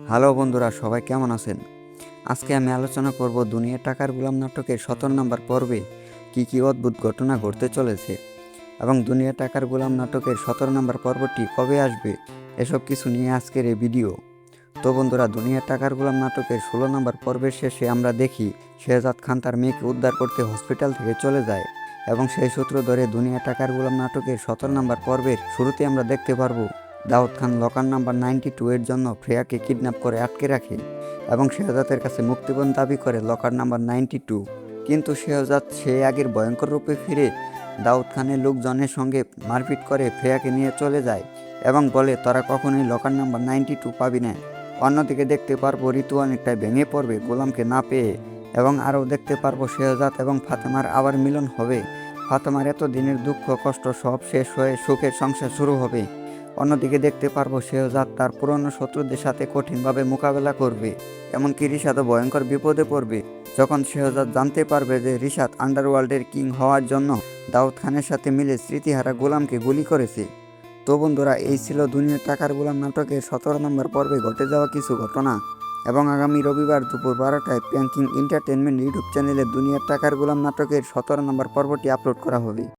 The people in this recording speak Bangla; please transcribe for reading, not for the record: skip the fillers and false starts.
হ্যালো বন্ধুরা, সবাই কেমন আছেন? আজকে আমি আলোচনা করব দুনিয়ার টাকার গোলাম নাটকের 17 নম্বর পর্বে কী অদ্ভুত ঘটনা ঘটতে চলেছে এবং দুনিয়ার টাকার গোলাম নাটকের 17 নম্বর পর্বটি কবে আসবে, এসব কিছু নিয়ে আজকের এই ভিডিও। তো বন্ধুরা, দুনিয়ার টাকার গোলাম নাটকের 16 নম্বর পর্বের শেষে আমরা দেখি শেহজাদ খান তার মেয়েকে উদ্ধার করতে হসপিটাল থেকে চলে যায় এবং সেই সূত্র ধরে দুনিয়ার টাকার গোলাম নাটকের 17 নম্বর পর্বের শুরুতে আমরা দেখতে পারবো দাউদ খান লকার নাম্বার 92 এর জন্য ফ্রেয়াকে কিডন্যাপ করে আটকে রাখে এবং শেহজাদের কাছে মুক্তিপণ দাবি করে লকার নাম্বার 92। কিন্তু শেহজাদ সেই আগের ভয়ঙ্কর রূপে ফিরে দাউদ খানের লোকজনের সঙ্গে মারপিট করে ফ্রেয়াকে নিয়ে চলে যায় এবং বলে তোরা কখনোই লকার নাম্বার 92 পাবি না। অন্যদিকে দেখতে পারবো ঋতু অনেকটাই ভেঙে পড়বে গোলামকে না পেয়ে এবং আরও দেখতে পারবো শেহজাদ এবং ফাতেমার আবার মিলন হবে। ফাতেমার এত দিনের দুঃখ কষ্ট সব শেষ হয়ে সুখের সংসার শুরু হবে। অন্যদিকে দেখতে পারবো শেহজাদ তার পুরনো শত্রুদের সাথে কঠিনভাবে মোকাবেলা করবে, এমনকি রিশাদও ভয়ঙ্কর বিপদে পড়বে যখন শেহজাদ জানতে পারবে যে রিশাদ আন্ডারওয়ার্ল্ডের কিং হওয়ার জন্য দাউদ খানের সাথে মিলে স্মৃতিহারা গোলামকে গুলি করেছে। তো বন্ধুরা, এই ছিল দুনিয়ার টাকার গোলাম নাটকের 17 নম্বর পর্বে ঘটে যাওয়া কিছু ঘটনা এবং আগামী রবিবার দুপুর 12টায় প্যাঙ্কিং এন্টারটেনমেন্ট ইউটিউব চ্যানেলে দুনিয়ার টাকার গোলাম নাটকের 17 নম্বর পর্বটি আপলোড করা হবে।